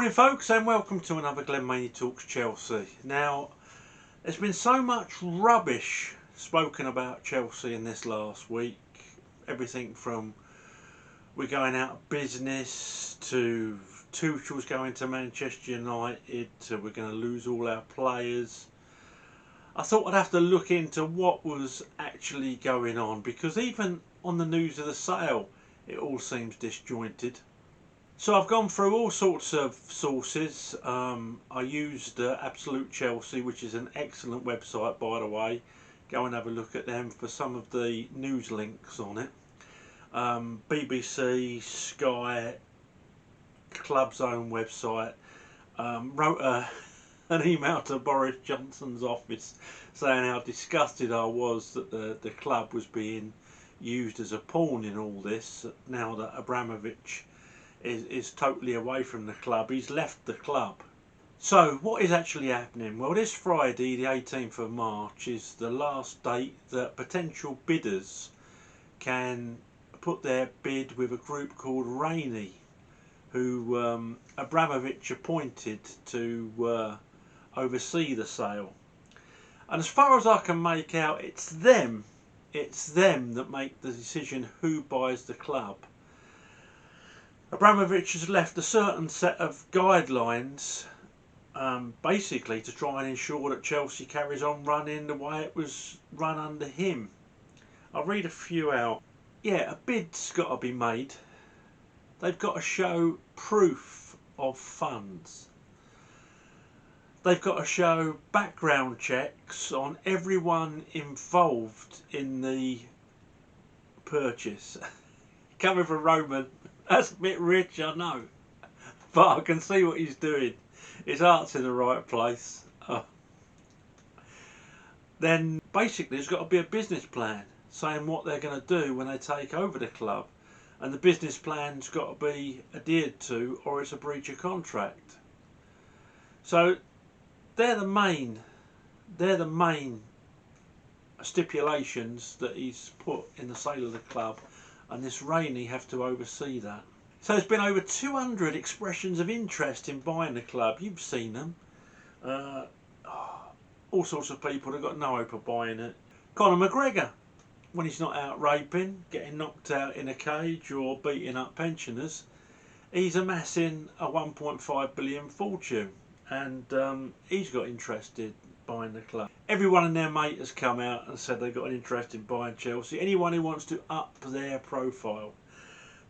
Morning folks, and welcome to another Glenn Maney Talks Chelsea. Now, there's been so much rubbish spoken about Chelsea in this last week. Everything from we're going out of business to Tuchel's going to Manchester United to we're going to lose all our players. I thought I'd have to look into what was actually going on, because even on the news of the sale it all seems disjointed. So I've gone through all sorts of sources. I used Absolute Chelsea, which is an excellent website, by the way. Go and have a look at them for some of the news links on it. BBC, Sky, Club's own website. Wrote an email to Boris Johnson's office saying how disgusted I was that the club was being used as a pawn in all this, now that Abramovich is totally away from the club. He's left the club. So what is actually happening? Well, this Friday the 18th of March is the last date that potential bidders can put their bid with a group called Rainey, who Abramovich appointed to oversee the sale. And as far as I can make out, it's them that make the decision who buys the club. Abramovich has left a certain set of guidelines basically to try and ensure that Chelsea carries on running the way it was run under him. I'll read a few out. Yeah, a bid's got to be made. They've got to show proof of funds. They've got to show background checks on everyone involved in the purchase. Coming from Roman, that's a bit rich, I know, but I can see what he's doing. His heart's in the right place. Then basically there's got to be a business plan saying what they're going to do when they take over the club, and the business plan's got to be adhered to or it's a breach of contract. So they're the main stipulations that he's put in the sale of the club, and this Rainey have to oversee that. So there's been over 200 expressions of interest in buying the club. You've seen them. All sorts of people have got no hope of buying it. Conor McGregor, when he's not out raping, getting knocked out in a cage or beating up pensioners, he's amassing a 1.5 billion fortune, and he's got interested buying the club. Everyone and their mate has come out and said they've got an interest in buying Chelsea. Anyone who wants to up their profile.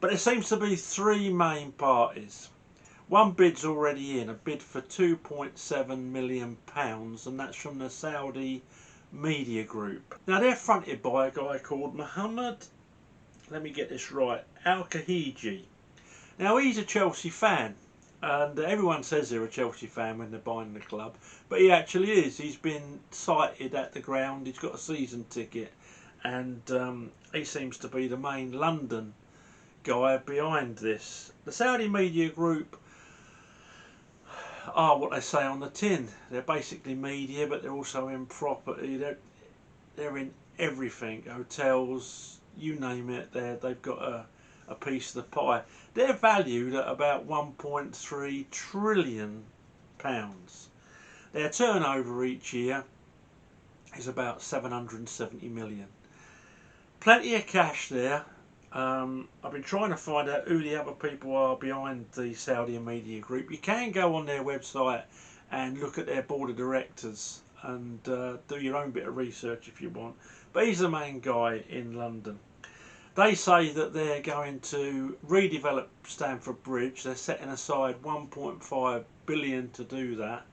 But there seems to be three main parties. One bid's already in, a bid for £2.7 million, and that's from the Saudi media group. Now they're fronted by a guy called Mohammed, let me get this right, Al-Kahiji. Now he's a Chelsea fan, and everyone says they're a Chelsea fan when they're buying the club, but he actually is. He's been sighted at the ground, he's got a season ticket, and he seems to be the main London guy behind this. The Saudi media group are what they say on the tin. They're basically media, but they're also in property. They're in everything, hotels, you name it. They've got a piece of the pie. They're valued at about £1.3 trillion. Their turnover each year is about 770 million. Plenty of cash there. I've been trying to find out who the other people are behind the Saudi media group. You can go on their website and look at their board of directors and do your own bit of research if you want. But he's the main guy in London. They say that they're going to redevelop Stamford Bridge. They're setting aside 1.5 billion to do that.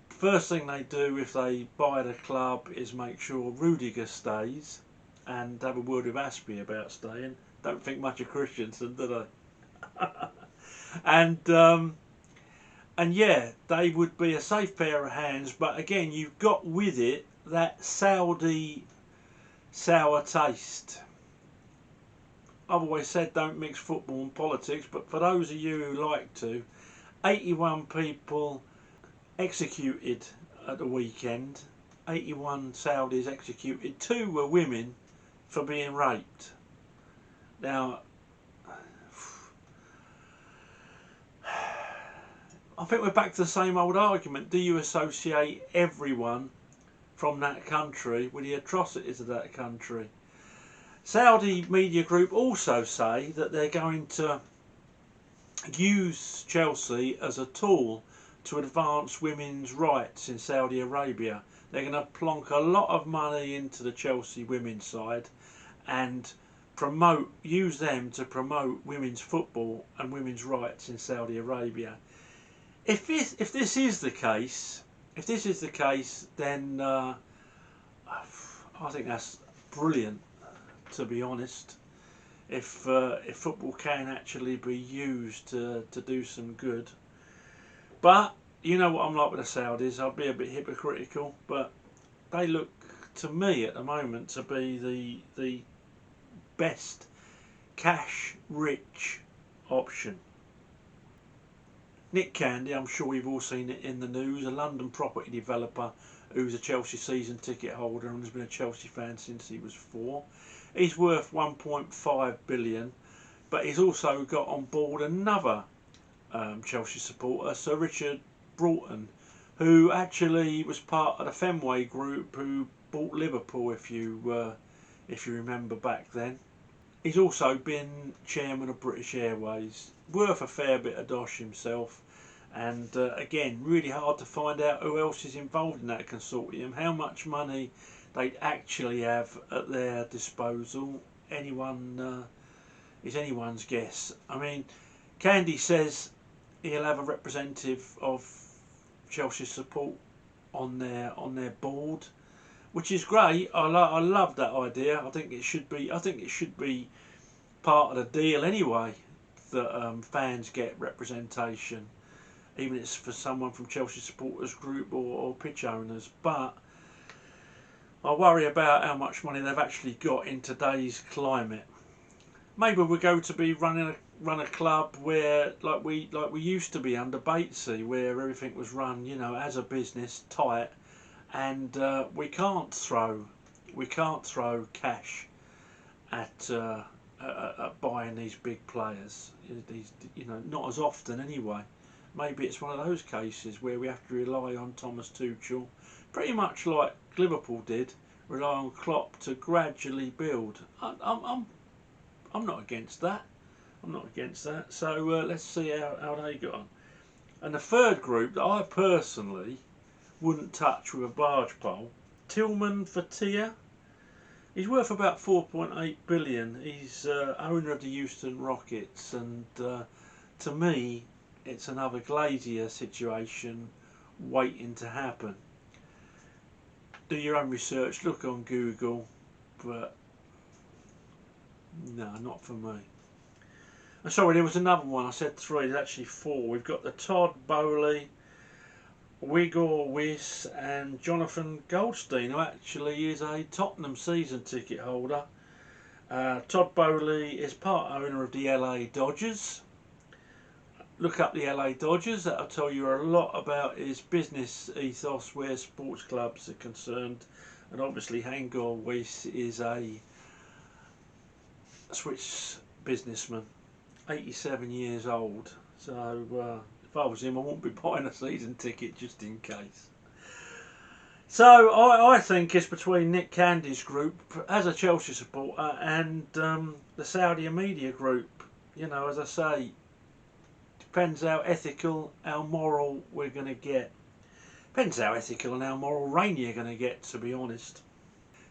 First thing they do if they buy the club is make sure Rudiger stays, and have a word with Aspie about staying. Don't think much of Christensen, do they? and yeah, they would be a safe pair of hands, but again, you've got with it that Saudi sour taste. I've always said don't mix football and politics, but for those of you who like to, 81 people executed at the weekend. 81 Saudis executed. 2 were women for being raped. Now I think we're back to the same old argument. Do you associate everyone from that country with the atrocities of that country? Saudi media group also say that they're going to use Chelsea as a tool to advance women's rights in Saudi Arabia. They're going to plonk a lot of money into the Chelsea women's side and use them to promote women's football and women's rights in Saudi Arabia. If this is the case, then I think that's brilliant. To be honest, if football can actually be used to do some good. But you know what I'm like with the Saudis. I'll be a bit hypocritical, but they look to me at the moment to be the best cash-rich option. Nick Candy, I'm sure we've all seen it in the news, a London property developer who's a Chelsea season ticket holder and has been a Chelsea fan since he was 4. He's worth 1.5 billion, but he's also got on board another Chelsea supporter, Sir Richard Broughton, who actually was part of the Fenway group who bought Liverpool, if you remember back then. He's also been chairman of British Airways, worth a fair bit of dosh himself, and again, really hard to find out who else is involved in that consortium, how much money they'd actually have at their disposal. Is anyone's guess. I mean, Candy says he'll have a representative of Chelsea support on their board, which is great. I love that idea. I think it should be part of the deal anyway, that fans get representation, even if it's for someone from Chelsea supporters group or pitch owners. But I worry about how much money they've actually got in today's climate. Maybe we're going to be run a club where like we used to be under Batesy, where everything was run, as a business, tight, and we can't throw cash at buying these big players. Not as often anyway. Maybe it's one of those cases where we have to rely on Thomas Tuchel, pretty much like Liverpool did, rely on Klopp to gradually build. I'm not against that. So let's see how they got on. And the third group that I personally wouldn't touch with a barge pole, Tillman Fatia. He's worth about 4.8 billion. He's owner of the Houston Rockets, and to me, it's another Glazier situation waiting to happen. Do your own research, look on Google, but no, not for me. I'm sorry, there was another one. I said 3, there's actually 4. We've got the Todd Bowley, Wigor Wiss and Jonathan Goldstein, who actually is a Tottenham season ticket holder. Todd Bowley is part owner of the LA Dodgers. Look up the LA Dodgers, that'll tell you a lot about his business ethos where sports clubs are concerned. And obviously Hangor Weiss is a Swiss businessman, 87 years old. So if I was him, I wouldn't be buying a season ticket just in case. So I think it's between Nick Candy's group as a Chelsea supporter and the Saudi media group. As I say, depends how ethical, how moral we're going to get. Depends how ethical and how moral Rain you're going to get, to be honest.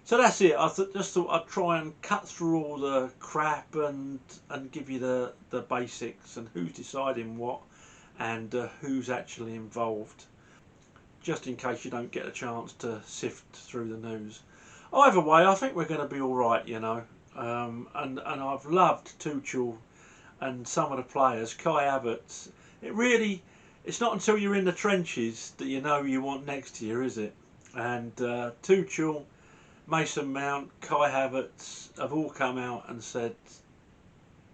So that's it. I just thought I'd try and cut through all the crap and give you the basics and who's deciding what and who's actually involved, just in case you don't get a chance to sift through the news. Either way, I think we're going to be all right, and I've loved Tuchel and some of the players. Kai Havertz. It's not until you're in the trenches that you know you want next year, is it? And Tuchel, Mason Mount, Kai Havertz have all come out and said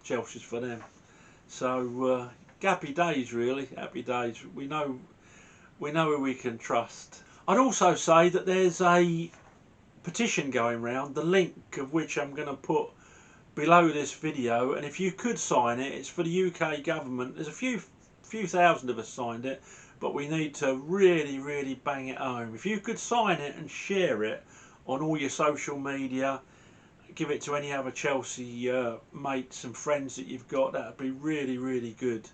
Chelsea's for them. So happy days, really. Happy days. We know who we can trust. I'd also say that there's a petition going round, the link of which I'm going to put below this video, and if you could sign it, it's for the UK government. There's a few thousand of us signed it, but we need to really, really bang it home. If you could sign it and share it on all your social media, give it to any other Chelsea mates and friends that you've got, that would be really, really good.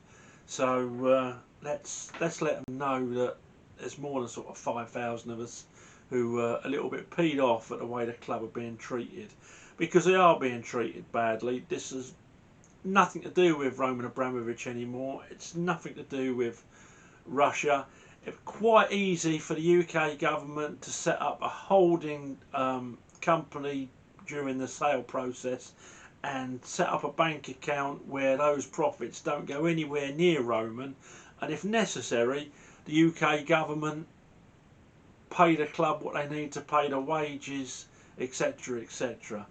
So let's let them know that there's more than sort of 5,000 of us who are a little bit peed off at the way the club are being treated, because they are being treated badly. This has nothing to do with Roman Abramovich anymore. It's nothing to do with Russia. It's quite easy for the UK government to set up a holding company during the sale process and set up a bank account where those profits don't go anywhere near Roman, and if necessary the UK government pay the club what they need to pay the wages, etc, etc.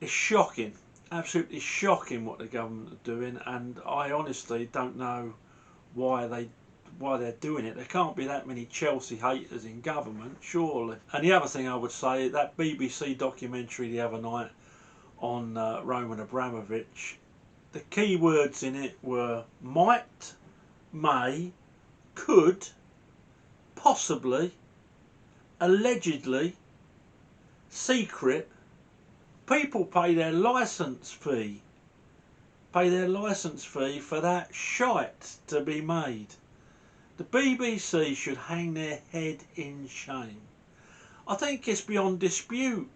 It's shocking, absolutely shocking what the government are doing, and I honestly don't know why they're doing it. There can't be that many Chelsea haters in government, surely. And the other thing I would say, that BBC documentary the other night on Roman Abramovich, the key words in it were might, may, could, possibly, allegedly, secret. People pay their licence fee for that shite to be made. The BBC should hang their head in shame. I think it's beyond dispute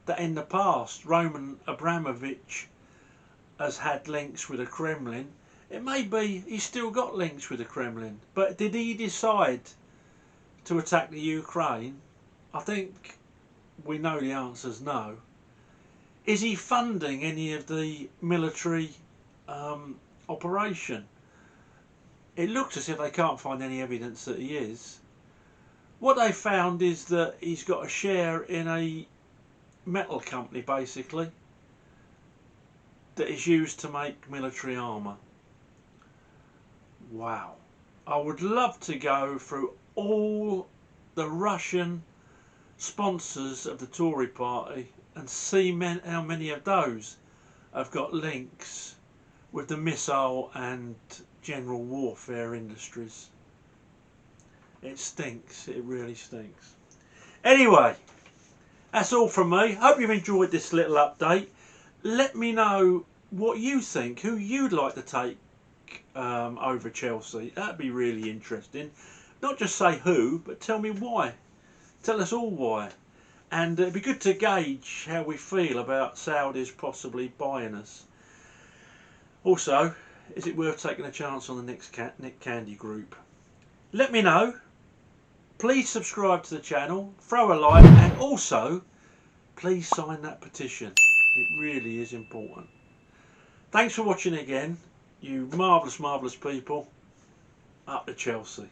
that in the past Roman Abramovich has had links with the Kremlin. It may be he's still got links with the Kremlin, but did he decide to attack the Ukraine? I think we know the answer's no. Is he funding any of the military operation? It looks as if they can't find any evidence that he is. What they found is that he's got a share in a metal company, basically, that is used to make military armour. Wow. I would love to go through all the Russian sponsors of the Tory party and see how many of those have got links with the missile and general warfare industries. It stinks, it really stinks. Anyway, that's all from me. Hope you've enjoyed this little update. Let me know what you think, who you'd like to take over Chelsea. That'd be really interesting. Not just say who, but tell me why. Tell us all why. And it'd be good to gauge how we feel about Saudis possibly buying us. Also, is it worth taking a chance on the next Nick Candy group? Let me know. Please subscribe to the channel, throw a like, and also please sign that petition. It really is important. Thanks for watching again, you marvellous, marvellous people. Up to Chelsea.